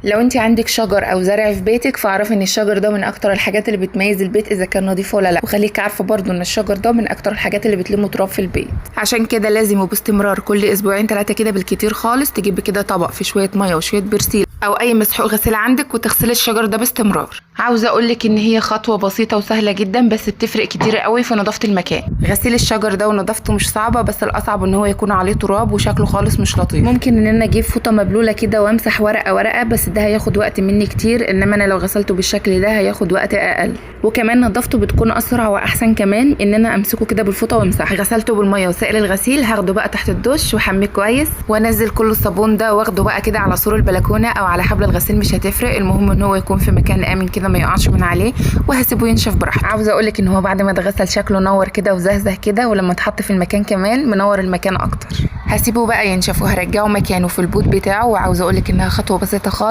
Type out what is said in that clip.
لو انت عندك شجر او زرع في بيتك فاعرفي ان الشجر ده من اكتر الحاجات اللي بتميز البيت اذا كان نظيف ولا لا، وخليك عارفه برضو ان الشجر ده من اكتر الحاجات اللي بتلم تراب في البيت. عشان كده لازم وباستمرار كل اسبوعين 3 كده بالكتير خالص تجيبي كده طبق فيه شويه ميه وشويه برسيل او اي مسحوق غسيل عندك وتغسلي الشجر ده باستمرار. عاوزه اقولك ان هي خطوه بسيطه وسهله جدا بس بتفرق كتير قوي في نظافه المكان. غسيل الشجر ده ونظافته مش صعبه، بس الاصعب ان هو يكون عليه تراب وشكله خالص مش لطيف. ممكن ان انا اجيب فوطه مبلوله كده وامسح ورقه ورقه، بس ده هياخد وقت مني كتير، انما انا لو غسلته بالشكل ده هياخد وقت اقل، وكمان نظافته بتكون اسرع واحسن كمان ان انا امسكه كده بالفوطه وامسح. غسلته بالميه وسائل الغسيل، هاخده بقى تحت الدش واحميه كويس وانزل كل الصابون ده واخده بقى كده على سور البلكونه او على حبل الغسيل، مش هتفرق، المهم ان هو يكون في مكان امن كده ما يقعش من عليه، وهسيبه ينشف براحته. عاوزه اقولك ان هو بعد ما اتغسل شكله نور كده وزهزه كده، ولما اتحط في المكان كمان منور المكان اكتر. هسيبه بقى ينشف وهرجعه مكانه في البوت بتاعه، وعاوزه اقولك انها خطوه بسيطه خالص